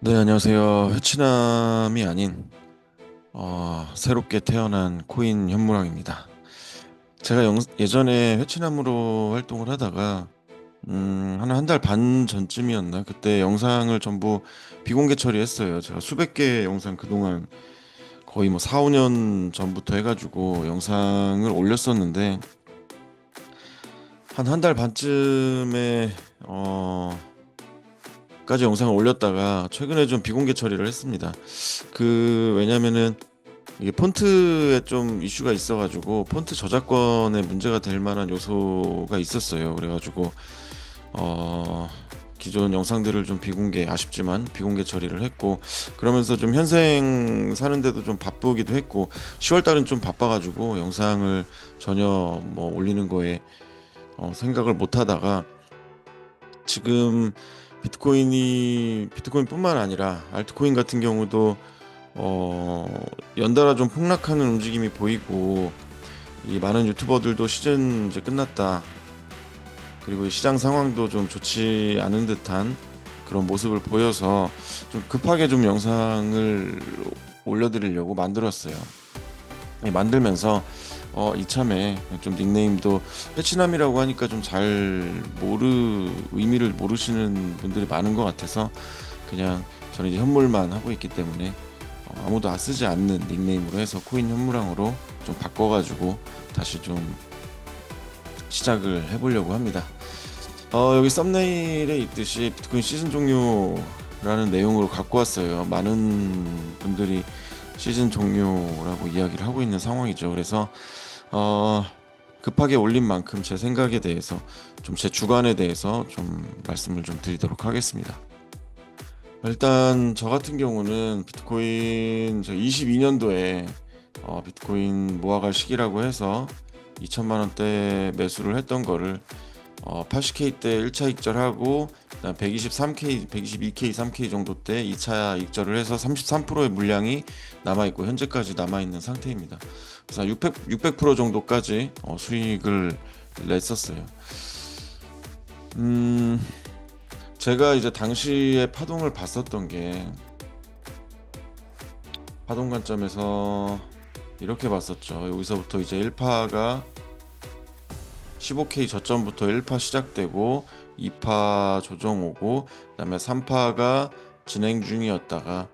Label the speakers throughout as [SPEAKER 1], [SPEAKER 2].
[SPEAKER 1] 네, 안녕하세요. 회치남이 아닌 새롭게 태어난 코인 현무랑입니다. 제가 예전에 회치남으로 활동을 하다가 한 달 반 전쯤이었나? 그때 영상을 전부 비공개 처리했어요. 제가 수백 개의 영상 그동안 거의 뭐 4, 5년 전부터 해가지고 영상을 올렸었는데 한 달 반쯤에 까지 영상을 올렸다가 최근에 좀 비공개 처리를 했습니다. 왜냐면은 이게 폰트에 좀 이슈가 있어가지고 폰트 저작권에 문제가 될 만한 요소가 있었어요. 그래가지고 어 기존 영상들을 좀 아쉽지만 비공개 처리를 했고, 그러면서 좀 현생 사는데도 좀 바쁘기도 했고 10월 달은 좀 바빠가지고 영상을 전혀 뭐 올리는 거에 생각을 못 하다가 지금 비트코인뿐만 아니라 알트코인 같은 경우도 연달아 좀 폭락하는 움직임이 보이고, 이 많은 유튜버들도 시즌 이제 끝났다, 그리고 이 시장 상황도 좀 좋지 않은 듯한 그런 모습을 보여서 좀 급하게 좀 영상을 올려드리려고 만들었어요. 만들면서 이참에 좀 닉네임도 해치남이라고 하니까 좀 의미를 모르시는 분들이 많은 것 같아서 그냥 저는 이제 현물만 하고 있기 때문에 아무도 쓰지 않는 닉네임으로 해서 코인 현무랑으로 좀 바꿔가지고 다시 좀 시작을 해보려고 합니다. 여기 썸네일에 있듯이 비트코인 시즌 종료라는 내용으로 갖고 왔어요. 많은 분들이 시즌 종료라고 이야기를 하고 있는 상황이죠. 그래서 어, 급하게 올린 만큼 제 생각에 대해서 제 주관에 대해서 좀 말씀을 좀 드리도록 하겠습니다. 일단 저 같은 경우는 비트코인 22년도에 비트코인 모아갈 시기라고 해서 2천만 원대 매수를 했던 거를 80K 때 1차 익절하고, 그다음 123K, 122K, 3K 정도 때 2차 익절을 해서 33%의 물량이 남아있고 현재까지 남아있는 상태입니다. 그래서 600% 정도까지 수익을 냈었어요. 음, 제가 이제 당시에 파동을 봤었던 게, 파동 관점에서 이렇게 봤었죠. 여기서부터 이제 1파가 15K 저점부터 1파 시작되고 2파 조정 오고, 그다음에 3파가 진행 중이었다가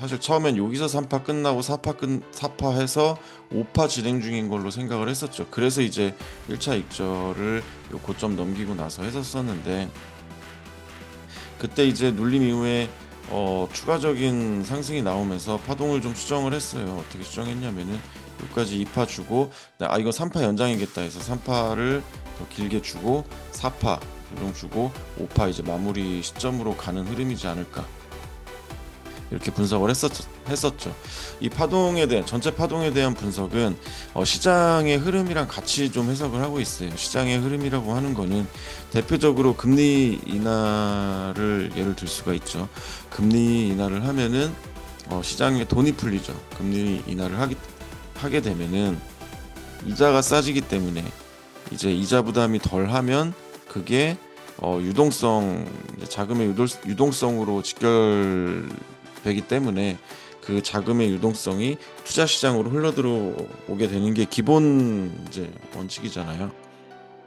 [SPEAKER 1] 사실 처음엔 여기서 3파 끝나고 4파 해서 5파 진행 중인 걸로 생각을 했었죠. 그래서 이제 1차 익절을 요 고점 넘기고 나서 했었었는데, 그때 이제 눌림 이후에 추가적인 상승이 나오면서 파동을 좀 수정을 했어요. 어떻게 수정했냐면은 여기까지 2파 주고, 이거 3파 연장이겠다 해서 3파를 더 길게 주고 4파 조정 주고 5파 이제 마무리 시점으로 가는 흐름이지 않을까, 이렇게 분석을 했었죠. 이 파동에 대한 전체 파동에 대한 분석은 시장의 흐름이랑 같이 좀 해석을 하고 있어요. 시장의 흐름이라고 하는 거는 대표적으로 금리 인하를 예를 들 수가 있죠. 금리 인하를 하면은 시장에 돈이 풀리죠. 금리 인하를 하게 되면은 이자가 싸지기 때문에 이제 이자 부담이 덜하면 그게 자금의 유동성으로 직결되기 때문에 그 자금의 유동성이 투자 시장으로 흘러 들어오게 되는 게 기본 이제 원칙이잖아요.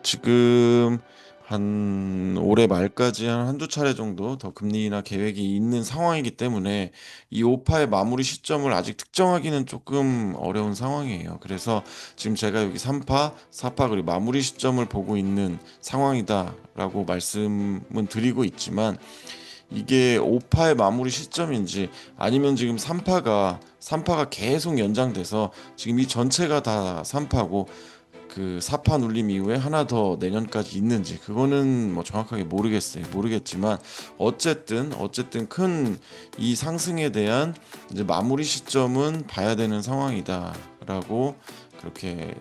[SPEAKER 1] 지금 한 올해 말까지 한두 차례 정도 더 금리 인하 계획이 있는 상황이기 때문에 이 오파의 마무리 시점을 아직 특정하기는 조금 어려운 상황이에요. 그래서 지금 제가 여기 3파, 4파 그리고 마무리 시점을 보고 있는 상황이다라고 말씀은 드리고 있지만, 이게 5파의 마무리 시점인지 아니면 지금 3파가 계속 연장돼서 지금 이 전체가 다 3파고 그 4파 눌림 이후에 하나 더 내년까지 있는지, 그거는 뭐 정확하게 모르겠지만 어쨌든 큰 이 상승에 대한 이제 마무리 시점은 봐야 되는 상황이다라고 그렇게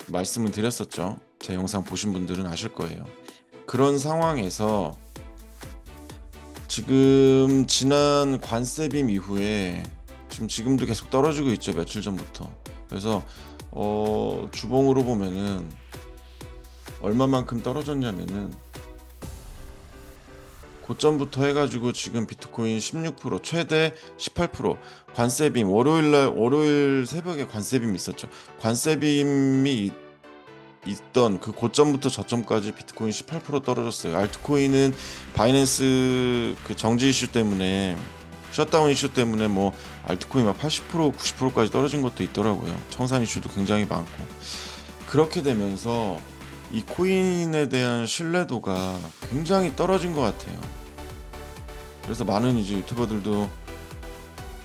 [SPEAKER 1] 말씀을 드렸었죠. 제 영상 보신 분들은 아실 거예요. 그런 상황에서 지금 지난 관세빔 이후에 지금도 계속 떨어지고 있죠. 며칠 전부터. 그래서 주봉으로 보면은 얼마만큼 떨어졌냐면은 고점부터 해가지고 지금 비트코인 16% 최대 18% 관세빔 월요일 새벽에 관세빔 있었죠. 관세빔이 있던 그 고점부터 저점까지 비트코인 18% 떨어졌어요. 알트코인은 바이낸스 그 정지 이슈 때문에 셧다운 이슈 때문에 뭐 알트코인 막 80% 90%까지 떨어진 것도 있더라고요. 청산 이슈도 굉장히 많고 그렇게 되면서 이 코인에 대한 신뢰도가 굉장히 떨어진 것 같아요. 그래서 많은 이제 유튜버들도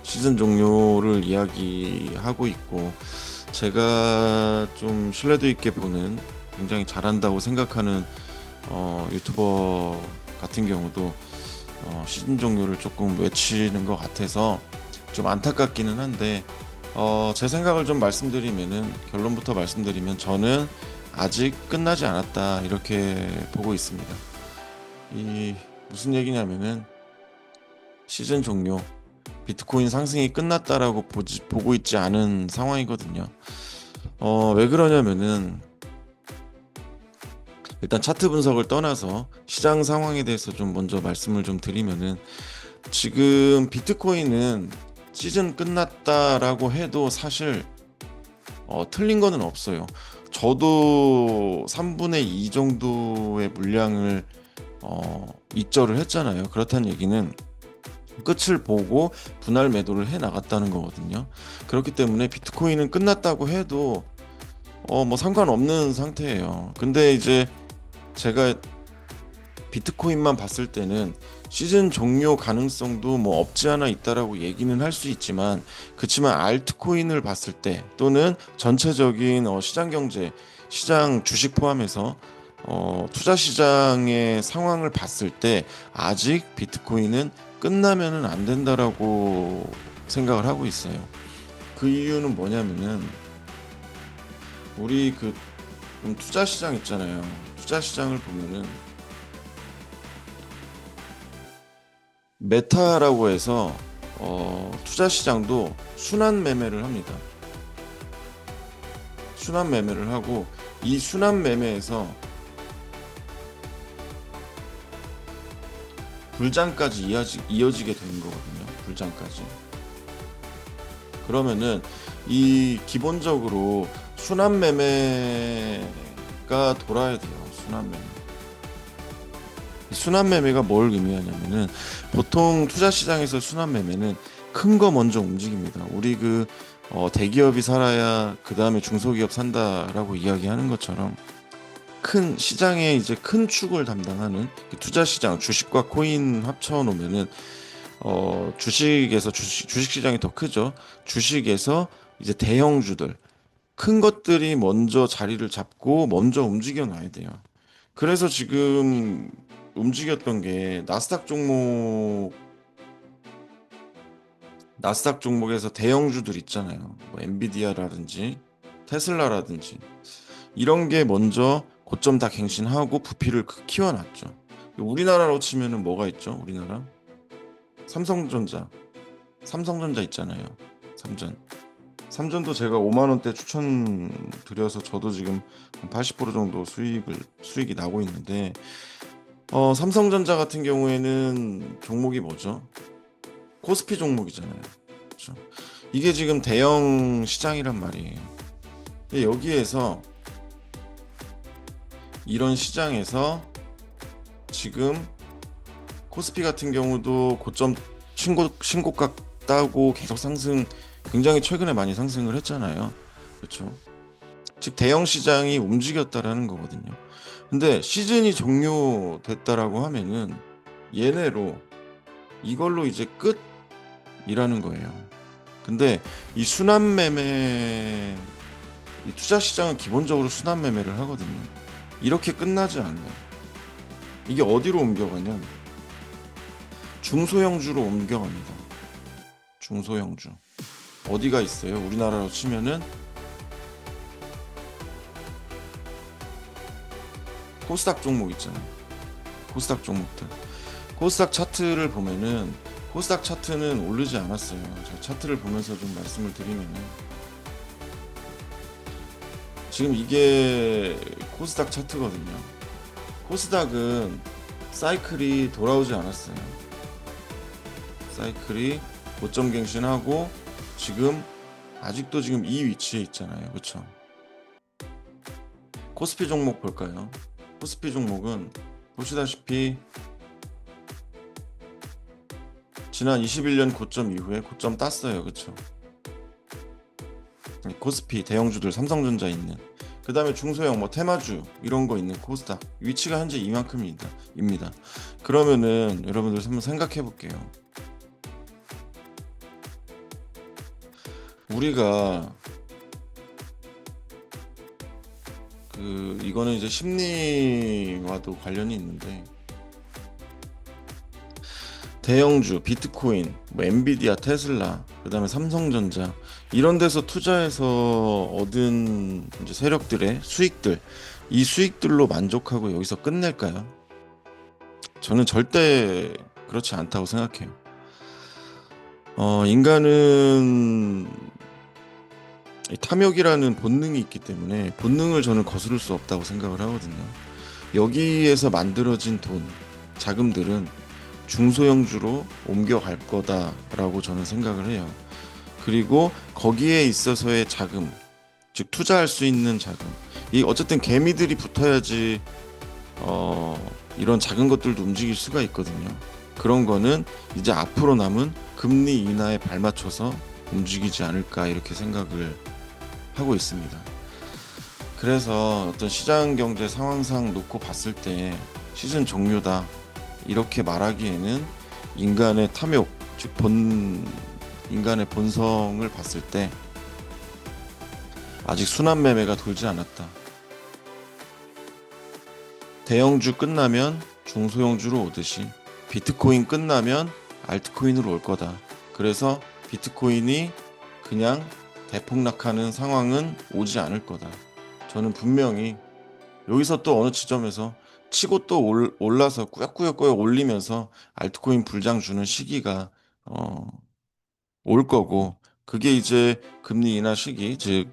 [SPEAKER 1] 시즌 종료를 이야기하고 있고 제가 좀 신뢰도 있게 보는 굉장히 잘한다고 생각하는 유튜버 같은 경우도 시즌 종료를 조금 외치는 것 같아서 좀 안타깝기는 한데 제 생각을 좀 말씀드리면은 결론부터 말씀드리면 저는 아직 끝나지 않았다 이렇게 보고 있습니다. 이 무슨 얘기냐면은 시즌 종료 비트코인 상승이 끝났다라고 보고 있지 않은 상황이거든요. 왜 그러냐면은 일단 차트 분석을 떠나서 시장 상황에 대해서 좀 먼저 말씀을 좀 드리면은 지금 비트코인은 시즌 끝났다라고 해도 사실 틀린 거는 없어요. 저도 3분의 2 정도의 물량을 입절을 했잖아요. 그렇다는 얘기는 끝을 보고 분할 매도를 해 나갔다는 거거든요. 그렇기 때문에 비트코인은 끝났다고 해도 뭐 상관없는 상태예요. 근데 이제 제가 비트코인만 봤을 때는 시즌 종료 가능성도 뭐 없지 않아 있다라고 얘기는 할 수 있지만 그렇지만 알트코인을 봤을 때 또는 전체적인 시장 경제, 시장 주식 포함해서 투자 시장의 상황을 봤을 때 아직 비트코인은 끝나면은 안 된다라고 생각을 하고 있어요. 그 이유는 뭐냐면은 우리 그 투자 시장 있잖아요. 투자 시장을 보면은 메타라고 해서 투자 시장도 순환 매매를 합니다. 순환 매매를 하고 이 순환 매매에서 불장까지 이어지게 되는 거거든요. 불장까지. 그러면은 이 기본적으로 순환 매매가 돌아야 돼요. 순환 매매. 순환 매매가 뭘 의미하냐면은 보통 투자 시장에서 순환 매매는 큰 거 먼저 움직입니다. 우리 대기업이 살아야 그 다음에 중소기업 산다라고 이야기하는 것처럼 큰 시장에 이제 큰 축을 담당하는 투자 시장 주식과 코인 합쳐 놓으면은 주식에서 주식 시장이 더 크죠. 주식에서 이제 대형주들 큰 것들이 먼저 자리를 잡고 먼저 움직여 놔야 돼요. 그래서 지금 움직였던 게 나스닥 종목에서 대형주들 있잖아요. 뭐 엔비디아라든지 테슬라라든지 이런 게 먼저 고점 다 갱신하고 부피를 키워놨죠. 우리나라로 치면은 뭐가 있죠? 우리나라 삼성전자 있잖아요. 삼전도 제가 5만 원대 추천드려서 저도 지금 80% 정도 수익이 나고 있는데 삼성전자 같은 경우에는 종목이 뭐죠? 코스피 종목이잖아요. 그렇죠? 이게 지금 대형 시장이란 말이에요. 여기에서 이런 시장에서 지금 코스피 같은 경우도 고점 신고가 따고 계속 굉장히 최근에 많이 상승을 했잖아요. 그렇죠? 즉 대형 시장이 움직였다라는 거거든요. 근데 시즌이 종료됐다라고 하면은 얘네로 이걸로 이제 끝이라는 거예요. 근데 이 순환 매매 이 투자 시장은 기본적으로 순환 매매를 하거든요. 이렇게 끝나지 않아요. 이게 어디로 옮겨가냐면 중소형주로 옮겨갑니다. 중소형주. 어디가 있어요? 우리나라로 치면은 코스닥 종목 있잖아요. 코스닥 종목들. 코스닥 차트를 보면은 코스닥 차트는 오르지 않았어요. 제가 차트를 보면서 좀 말씀을 드리면은 지금 이게 코스닥 차트거든요. 코스닥은 사이클이 돌아오지 않았어요. 사이클이 고점 갱신하고 지금 아직도 지금 이 위치에 있잖아요. 그쵸? 코스피 종목 볼까요? 코스피 종목은 보시다시피 지난 21년 고점 이후에 고점 땄어요. 그쵸? 코스피 대형주들 삼성전자 있는, 그 다음에 중소형 뭐 테마주 이런 거 있는 코스닥 위치가 현재 이만큼입니다. 그러면은 여러분들 한번 생각해 볼게요. 우리가 이거는 이제 심리와도 관련이 있는데, 대형주, 비트코인, 뭐 엔비디아, 테슬라, 그다음에 삼성전자 이런 데서 투자해서 얻은 이제 세력들의 수익들, 이 수익들로 만족하고 여기서 끝낼까요? 저는 절대 그렇지 않다고 생각해요. 인간은 탐욕이라는 본능이 있기 때문에 본능을 저는 거스를 수 없다고 생각을 하거든요. 여기에서 만들어진 돈, 자금들은 중소형주로 옮겨갈 거다라고 저는 생각을 해요. 그리고 거기에 있어서의 자금, 즉 투자할 수 있는 자금, 이 어쨌든 개미들이 붙어야지 이런 작은 것들도 움직일 수가 있거든요. 그런 거는 이제 앞으로 남은 금리 인하에 발맞춰서 움직이지 않을까 이렇게 생각을 하고 있습니다. 그래서 어떤 시장 경제 상황상 놓고 봤을 때 시즌 종료다 이렇게 말하기에는 인간의 탐욕, 즉 인간의 본성을 봤을 때 아직 순환 매매가 돌지 않았다. 대형주 끝나면 중소형주로 오듯이 비트코인 끝나면 알트코인으로 올 거다. 그래서 비트코인이 그냥 대폭락하는 상황은 오지 않을 거다. 저는 분명히 여기서 또 어느 지점에서 치고 또 올라서 꾸역꾸역 올리면서 알트코인 불장 주는 시기가 올 거고, 그게 이제 금리 인하 시기, 즉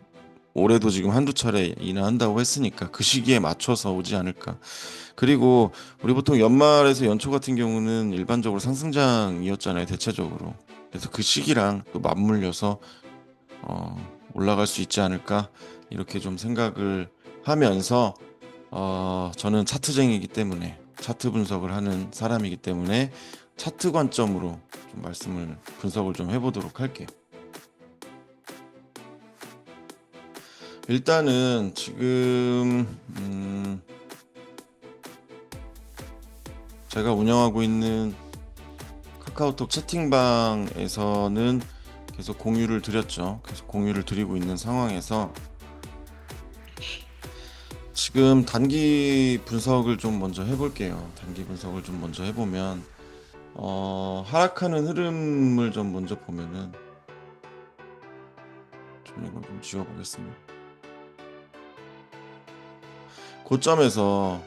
[SPEAKER 1] 올해도 지금 한두 차례 인하한다고 했으니까 그 시기에 맞춰서 오지 않을까. 그리고 우리 보통 연말에서 연초 같은 경우는 일반적으로 상승장이었잖아요, 대체적으로. 그래서 그 시기랑 또 맞물려서 올라갈 수 있지 않을까 이렇게 좀 생각을 하면서, 저는 차트쟁이기 때문에, 차트 분석을 하는 사람이기 때문에 차트 관점으로 좀 분석을 좀 해보도록 할게요. 일단은 지금 제가 운영하고 있는 카카오톡 채팅방에서는 계속 공유를 드렸죠. 계속 공유를 드리고 있는 상황에서 지금 단기 분석을 좀 먼저 해볼게요. 단기 분석을 좀 먼저 해보면 하락하는 흐름을 좀 먼저 보면은, 좀 이걸 좀 지워보겠습니다. 고점에서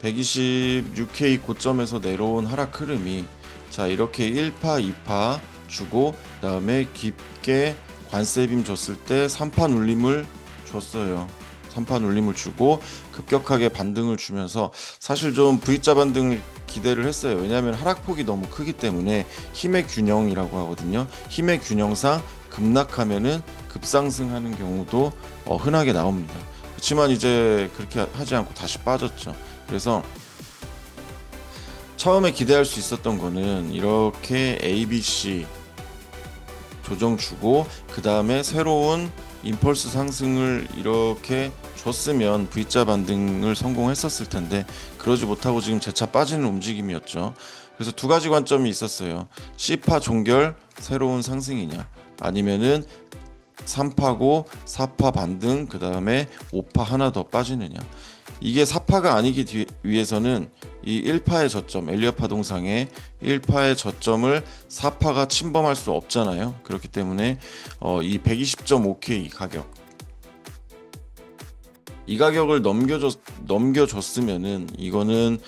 [SPEAKER 1] 126K 고점에서 내려온 하락 흐름이, 자 이렇게 1파 2파 주고 그다음에 깊게 관세빔 줬을 때 3파 눌림을 줬어요. 3파 눌림을 주고 급격하게 반등을 주면서 사실 좀 V자 반등을 기대를 했어요. 왜냐하면 하락폭이 너무 크기 때문에 힘의 균형이라고 하거든요. 힘의 균형상 급락하면은 급상승하는 경우도 흔하게 나옵니다. 그렇지만 이제 그렇게 하지 않고 다시 빠졌죠. 그래서 처음에 기대할 수 있었던 거는 이렇게 ABC 조정 주고 그 다음에 새로운 임펄스 상승을 이렇게 줬으면 V자 반등을 성공했었을 텐데, 그러지 못하고 지금 재차 빠지는 움직임이었죠. 그래서 두 가지 관점이 있었어요. C파 종결 새로운 상승이냐, 아니면은 3파고 4파 반등 그 다음에 5파 하나 더 빠지느냐. 이게 4파가 아니기 위해서는 이 1파의 저점, 엘리엇 파동상의 1파의 저점을 4파가 침범할 수 없잖아요. 그렇기 때문에 이 120.5K 가격, 이 가격을 넘겨줬으면은 이거는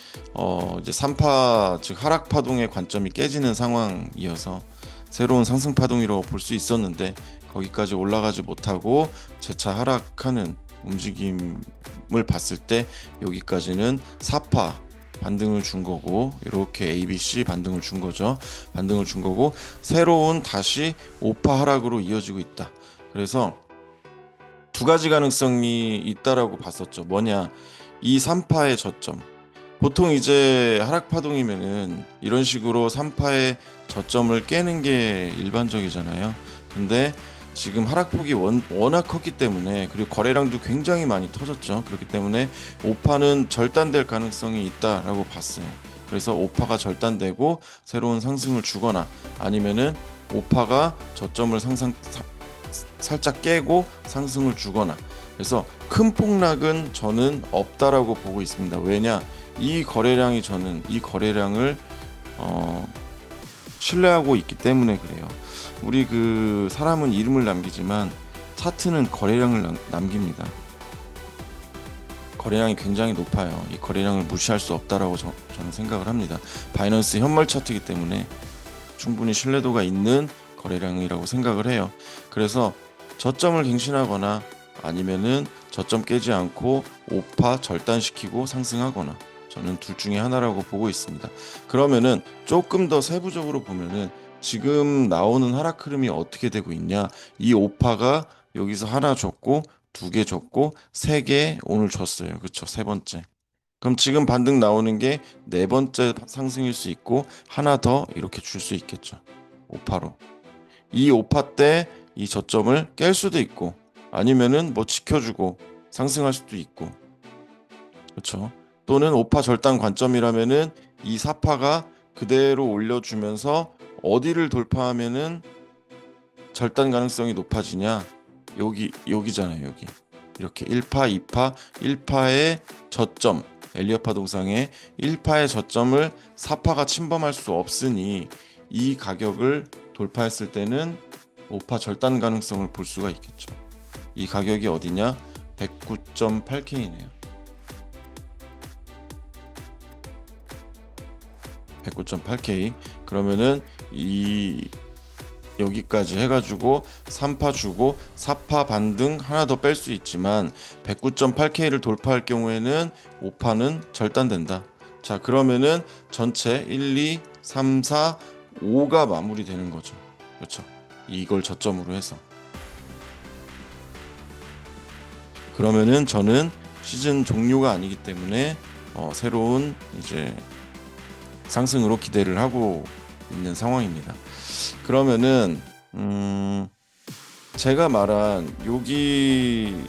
[SPEAKER 1] 이제 3파 즉 하락 파동의 관점이 깨지는 상황이어서 새로운 상승 파동이라고 볼 수 있었는데, 거기까지 올라가지 못하고 재차 하락하는 움직임을 봤을 때 여기까지는 4파 반등을 준 거고, 이렇게 ABC 반등을 준 거죠. 반등을 준 거고, 새로운 다시 5파 하락으로 이어지고 있다. 그래서 두 가지 가능성이 있다라고 봤었죠. 뭐냐, 이 3파의 저점. 보통 이제 하락 파동이면은 이런 식으로 3파의 저점을 깨는 게 일반적이잖아요. 근데 지금 하락폭이 워낙 컸기 때문에, 그리고 거래량도 굉장히 많이 터졌죠. 그렇기 때문에 5파는 절단될 가능성이 있다라고 봤어요. 그래서 5파가 절단되고 새로운 상승을 주거나, 아니면은 5파가 저점을 살짝 깨고 상승을 주거나. 그래서 큰 폭락은 저는 없다라고 보고 있습니다. 왜냐, 이 거래량이, 저는 이 거래량을 신뢰하고 있기 때문에 그래요. 우리 그 사람은 이름을 남기지만 차트는 거래량을 남깁니다. 거래량이 굉장히 높아요. 이 거래량을 무시할 수 없다라고 저는 생각을 합니다. 바이낸스 현물 차트이기 때문에 충분히 신뢰도가 있는 거래량이라고 생각을 해요. 그래서 저점을 갱신하거나, 아니면은 저점 깨지 않고 5파 절단시키고 상승하거나, 저는 둘 중에 하나라고 보고 있습니다. 그러면은 조금 더 세부적으로 보면은 지금 나오는 하락 흐름이 어떻게 되고 있냐, 이 5파가 여기서 하나 줬고, 두 개 줬고, 세 개 오늘 줬어요. 그쵸? 세 번째. 그럼 지금 반등 나오는 게 네 번째 상승일 수 있고, 하나 더 이렇게 줄 수 있겠죠. 5파로. 이 5파 때 이 저점을 깰 수도 있고, 아니면은 뭐 지켜주고 상승할 수도 있고, 그렇죠. 또는 5파 절단 관점이라면은 이 4파가 그대로 올려주면서 어디를 돌파하면은 절단 가능성이 높아지냐, 여기잖아요. 여기 이렇게 1파 2파 1파의 저점, 엘리어파 동상의 1파의 저점을 4파가 침범할 수 없으니, 이 가격을 돌파했을 때는 5파 절단 가능성을 볼 수가 있겠죠. 이 가격이 어디냐, 109.8K네요 109.8K. 그러면은 이 여기까지 해가지고 3파 주고 4파 반등 하나 더 뺄 수 있지만, 109.8K를 돌파할 경우에는 5파는 절단된다. 자, 그러면은 전체 1, 2, 3, 4, 5가 마무리되는 거죠. 그렇죠. 이걸 저점으로 해서. 그러면은 저는 시즌 종료가 아니기 때문에 새로운 이제 상승으로 기대를 하고 있는 상황입니다. 그러면은 제가 말한 여기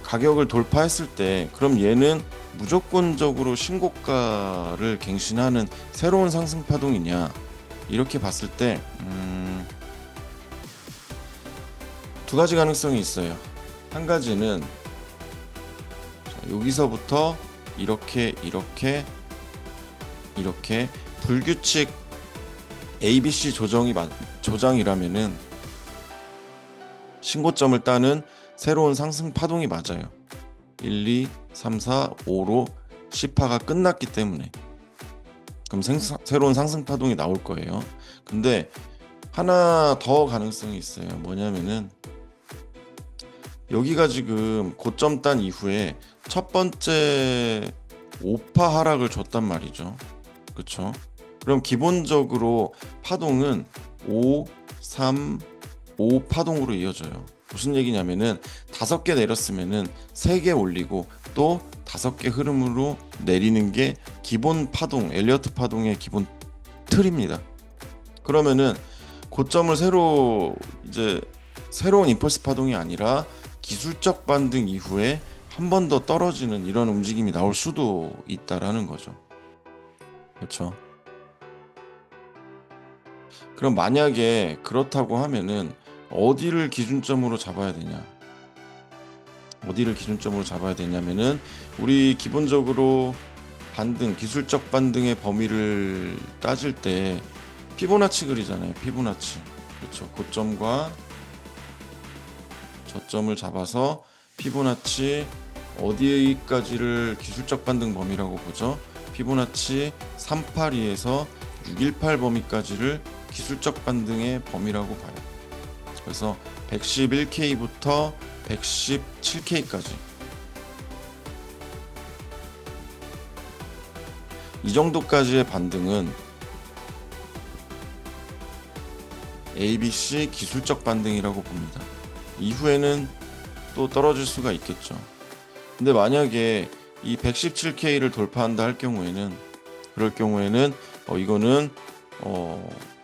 [SPEAKER 1] 가격을 돌파했을 때, 그럼 얘는 무조건적으로 신고가를 갱신하는 새로운 상승 파동이냐, 이렇게 봤을 때 두 가지 가능성이 있어요. 한 가지는 여기서부터 이렇게 불규칙 ABC 조정이라면은 신고점을 따는 새로운 상승 파동이 맞아요. 1, 2, 3, 4, 5로 10파가 끝났기 때문에. 그럼 새로운 상승 파동이 나올 거예요. 근데 하나 더 가능성이 있어요. 뭐냐면은 여기가 지금 고점 딴 이후에 첫 번째 5파 하락을 줬단 말이죠. 그쵸? 그럼 기본적으로 파동은 5, 3, 5 파동으로 이어져요. 무슨 얘기냐면은 5개 내렸으면은 3개 올리고 또 5개 흐름으로 내리는 게 기본 파동, 엘리어트 파동의 기본 틀입니다. 그러면은 고점을 새로운 임펄스 파동이 아니라 기술적 반등 이후에 한 번 더 떨어지는 이런 움직임이 나올 수도 있다라는 거죠. 그렇죠. 그럼 만약에 그렇다고 하면은 어디를 기준점으로 잡아야 되냐? 어디를 기준점으로 잡아야 되냐면은, 우리 기본적으로 기술적 반등의 범위를 따질 때 피보나치 그리잖아요. 피보나치. 그렇죠. 고점과 저점을 잡아서 피보나치 어디까지를 기술적 반등 범위라고 보죠? 피보나치 382에서 618 범위까지를 기술적 반등의 범위라고 봐요. 그래서 111K부터 117K까지 이 정도까지의 반등은 ABC 기술적 반등이라고 봅니다. 이후에는 또 떨어질 수가 있겠죠. 근데 만약에 이 117K를 돌파한다 할 경우에는, 그럴 경우에는 이거는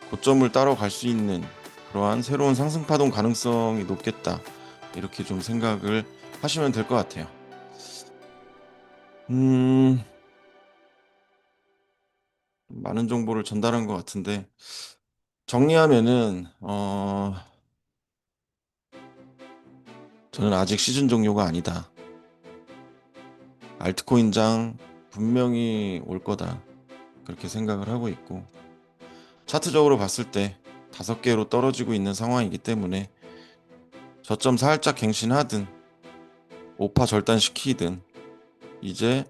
[SPEAKER 1] 고점을 따라갈 수 있는 그러한 새로운 상승 파동 가능성이 높겠다, 이렇게 좀 생각을 하시면 될 것 같아요. 많은 정보를 전달한 것 같은데, 정리하면은 저는 아직 시즌 종료가 아니다. 알트코인장 분명히 올 거다, 그렇게 생각을 하고 있고, 차트적으로 봤을 때 5개로 떨어지고 있는 상황이기 때문에 저점 살짝 갱신하든 5파 절단시키든 이제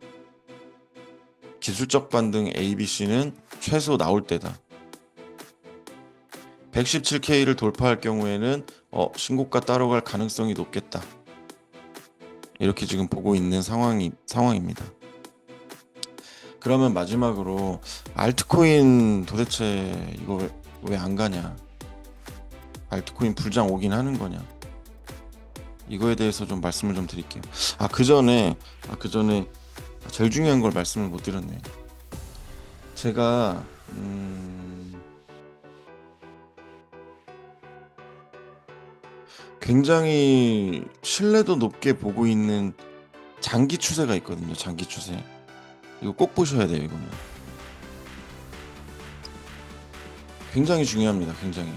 [SPEAKER 1] 기술적 반등 ABC는 최소 나올 때다. 117K를 돌파할 경우에는 신고가 따라갈 가능성이 높겠다, 이렇게 지금 보고 있는 상황입니다. 그러면 마지막으로 알트코인 도대체 이거 왜 안 가냐, 알트코인 불장 오긴 하는 거냐, 이거에 대해서 좀 말씀을 좀 드릴게요. 그 전에 제일 중요한 걸 말씀을 못 드렸네. 제가 굉장히 신뢰도 높게 보고 있는 장기 추세가 있거든요. 장기 추세. 이거 꼭 보셔야 돼요. 이거는 굉장히 중요합니다. 굉장히.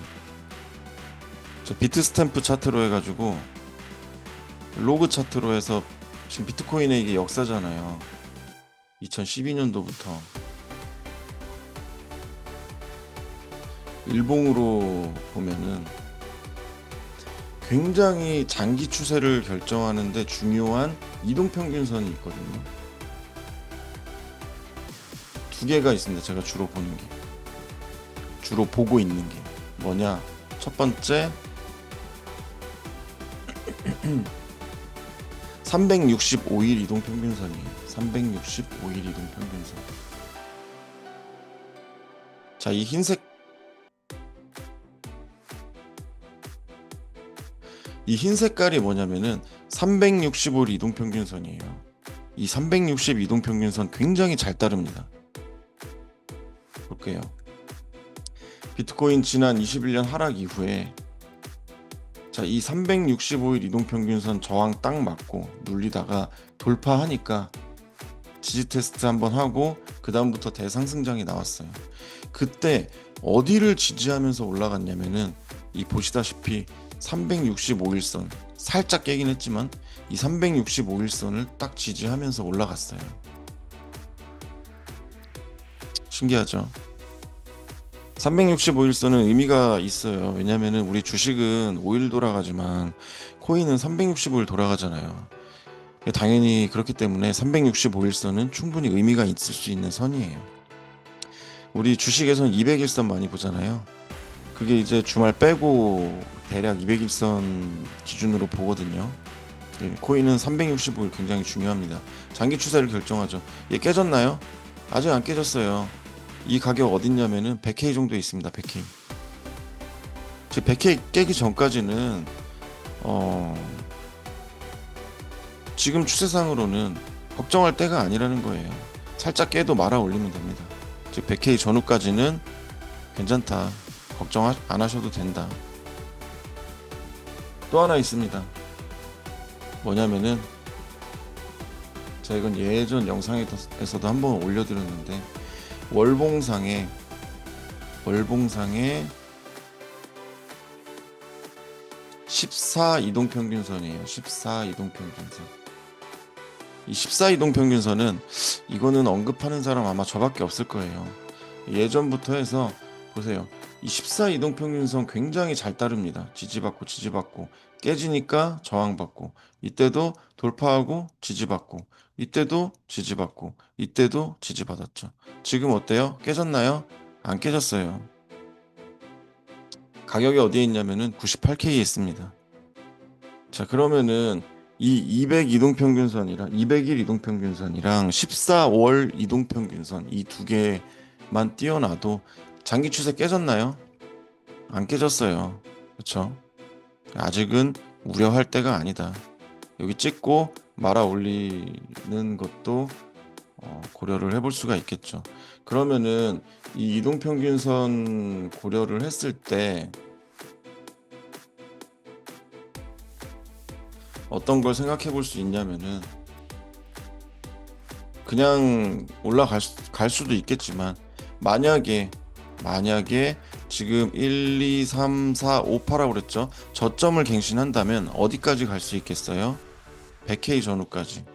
[SPEAKER 1] 저 비트스탬프 차트로 해가지고 로그 차트로 해서, 지금 비트코인의 이게 역사잖아요. 2012년도부터 일봉으로 보면은 굉장히 장기 추세를 결정하는데 중요한 이동평균선이 있거든요. 2개가 있습니다. 제가 주로 보고 있는 게 뭐냐. 첫 번째 365일 이동평균선이에요. 365일 이동평균선. 자, 이 흰 색깔이 뭐냐면은 365일 이동평균선이에요. 이 360 이동평균선 굉장히 잘 따릅니다. 볼게요. 비트코인 지난 21년 하락 이후에, 자, 이 365일 이동평균선 저항 딱 맞고 눌리다가 돌파하니까 지지 테스트 한번 하고 그 다음부터 대상승장이 나왔어요. 그때 어디를 지지하면서 올라갔냐면은 이 보시다시피 365일선 살짝 깨긴 했지만 이 365일선을 딱 지지하면서 올라갔어요. 신기하죠? 365일선은 의미가 있어요. 왜냐면은 우리 주식은 5일 돌아가지만 코인은 365일 돌아가잖아요. 당연히 그렇기 때문에 365일선은 충분히 의미가 있을 수 있는 선이에요. 우리 주식에서는 200일선 많이 보잖아요. 그게 이제 주말 빼고 대략 200일선 기준으로 보거든요. 코인은 365일 굉장히 중요합니다. 장기 추세를 결정하죠. 얘 깨졌나요? 아직 안 깨졌어요. 이 가격 어딨냐면은 100K 정도에 있습니다. 100K. 즉 100K 깨기 전까지는 지금 추세상으로는 걱정할 때가 아니라는 거예요. 살짝 깨도 말아 올리면 됩니다. 즉 100K 전후까지는 괜찮다, 걱정 안 하셔도 된다. 또 하나 있습니다. 뭐냐면은 제가 이건 예전 영상에서도 한번 올려드렸는데, 월봉상에 14 이동평균선이에요. 14 이동평균선. 이 14 이동평균선은 이거는 언급하는 사람 아마 저밖에 없을 거예요. 예전부터 해서 보세요. 이 14 이동평균선 굉장히 잘 따릅니다. 지지받고 깨지니까 저항받고, 이때도 돌파하고 지지받고, 이때도 지지받고, 이때도 지지받았죠. 지금 어때요? 깨졌나요? 안 깨졌어요. 가격이 어디에 있냐면은 98K에 있습니다. 자, 그러면은 이 200 이동평균선이랑 200일 이동평균선이랑 14월 이동평균선 이 두 개만 띄어놔도 장기 추세 깨졌나요? 안 깨졌어요. 그렇죠? 아직은 우려할 때가 아니다. 여기 찍고 말아 올리는 것도 고려를 해볼 수가 있겠죠. 그러면은 이 이동평균선 고려를 했을 때 어떤 걸 생각해 볼 수 있냐면은 그냥 갈 수도 있겠지만 만약에 지금 1, 2, 3, 4, 5, 8라고 그랬죠. 저점을 갱신한다면 어디까지 갈 수 있겠어요? 100K 전후까지.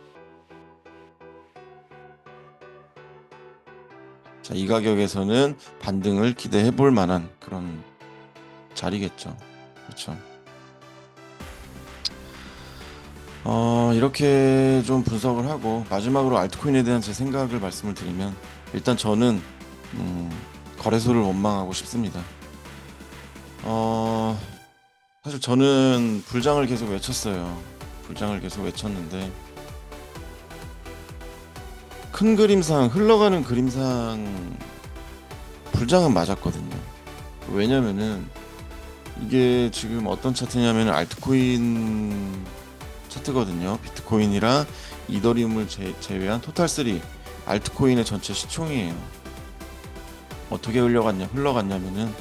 [SPEAKER 1] 자, 이 가격에서는 반등을 기대해 볼 만한 그런 자리겠죠. 그렇죠. 이렇게 좀 분석을 하고 마지막으로 알트코인에 대한 제 생각을 말씀을 드리면 일단 저는 음, 거래소를 원망하고 싶습니다. 어, 사실 저는 불장을 계속 외쳤어요. 불장을 계속 외쳤는데 큰 그림상 흘러가는 그림상 불장은 맞았거든요. 왜냐면은 이게 지금 어떤 차트냐면 알트코인 차트거든요. 비트코인이랑 이더리움을 제외한 토탈3 알트코인의 전체 시총이에요. 어떻게 흘러갔냐면은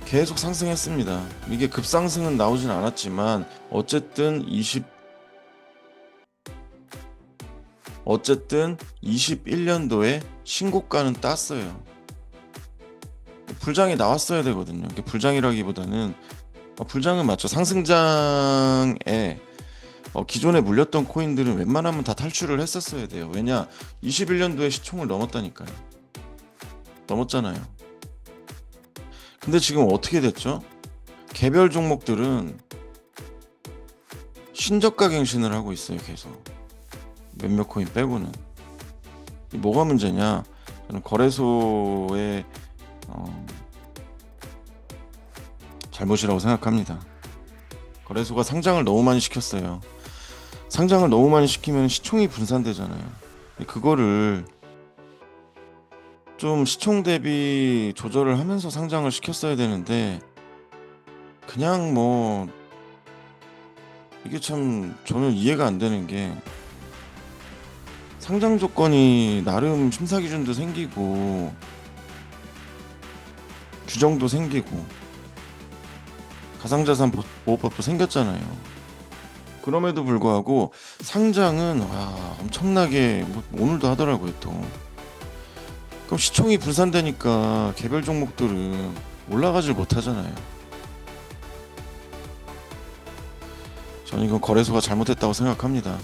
[SPEAKER 1] 계속 상승했습니다. 이게 급상승은 나오진 않았지만 어쨌든 21년도에 신고가는 땄어요. 불장이 나왔어야 되거든요. 이게 불장이라기보다는 불장은 맞죠. 상승장에 기존에 물렸던 코인들은 웬만하면 다 탈출을 했었어야 돼요. 왜냐? 21년도에 시총을 넘었다니까요. 넘었잖아요. 근데 지금 어떻게 됐죠? 개별 종목들은 신저가 갱신을 하고 있어요. 계속 몇몇 코인 빼고는. 뭐가 문제냐? 저는 거래소의 잘못이라고 생각합니다. 거래소가 상장을 너무 많이 시켰어요. 상장을 너무 많이 시키면 시총이 분산되잖아요. 그거를 좀 시총 대비 조절을 하면서 상장을 시켰어야 되는데 그냥 뭐 이게 참 저는 이해가 안 되는 게 상장 조건이 나름 심사 기준도 생기고 규정도 생기고 가상자산 보호법도 생겼잖아요. 그럼에도 불구하고 상장은 엄청나게 뭐 오늘도 하더라고요 또. 그럼 시총이 분산되니까 개별 종목들은 올라가질 못하잖아요. 저는 이건 거래소가 잘못했다고 생각합니다.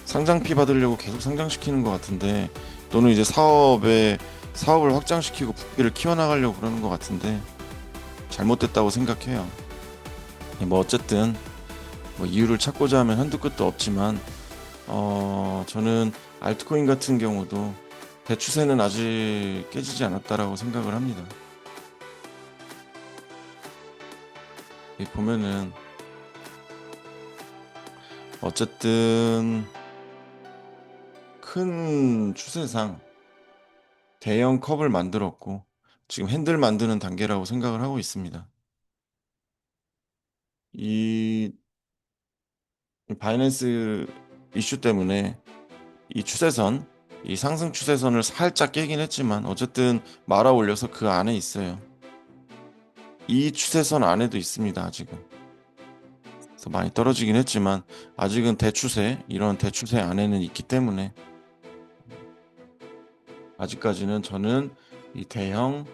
[SPEAKER 1] 상장피 받으려고 계속 상장시키는 것 같은데 또는 이제 사업을 확장시키고 부피를 키워나가려고 그러는 것 같은데 잘못됐다고 생각해요. 뭐 어쨌든 뭐 이유를 찾고자 하면 한두 끝도 없지만 저는 알트코인 같은 경우도 대추세는 아직 깨지지 않았다라고 생각을 합니다. 여기 보면은 어쨌든 큰 추세상 대형 컵을 만들었고 지금 핸들 만드는 단계라고 생각을 하고 있습니다. 이 바이낸스 이슈 때문에 이 추세선, 이 상승 추세선을 살짝 깨긴 했지만 어쨌든 말아 올려서 그 안에 있어요. 이 추세선 안에도 있습니다, 아직은. 그래서 많이 떨어지긴 했지만 아직은 이런 대추세 안에는 있기 때문에 아직까지는 저는 이 대형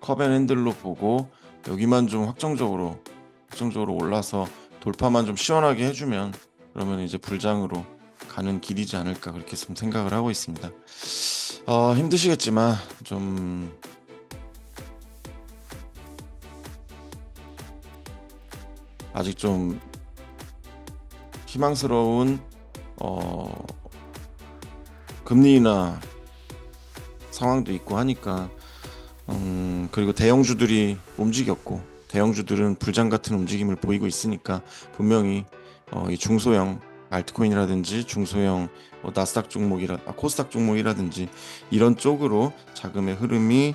[SPEAKER 1] 컵앤핸들로 보고 여기만 좀 확정적으로 올라서 돌파만 좀 시원하게 해주면 그러면 이제 불장으로 가는 길이지 않을까 그렇게 좀 생각을 하고 있습니다. 힘드시겠지만 좀 아직 좀 희망스러운 금리 인하 상황도 있고 하니까 그리고 대형주들이 움직였고 대형주들은 불장 같은 움직임을 보이고 있으니까 분명히 이 중소형 알트코인이라든지 중소형 나스닥 코스닥 종목이라든지 이런 쪽으로 자금의 흐름이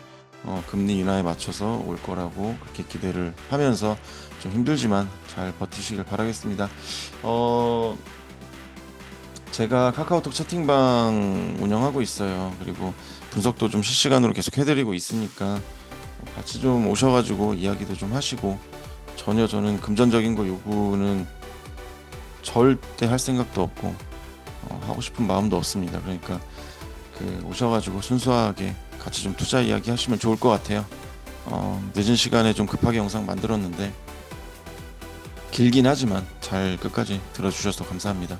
[SPEAKER 1] 금리 인하에 맞춰서 올 거라고 그렇게 기대를 하면서 좀 힘들지만 잘 버티시길 바라겠습니다. 제가 카카오톡 채팅방 운영하고 있어요. 그리고 분석도 좀 실시간으로 계속 해드리고 있으니까 같이 좀 오셔가지고 이야기도 좀 하시고, 전혀 저는 금전적인 거 요구는 절대 할 생각도 없고 하고 싶은 마음도 없습니다. 그러니까 오셔가지고 순수하게 같이 좀 투자 이야기 하시면 좋을 것 같아요. 늦은 시간에 좀 급하게 영상 만들었는데 길긴 하지만 잘 끝까지 들어주셔서 감사합니다.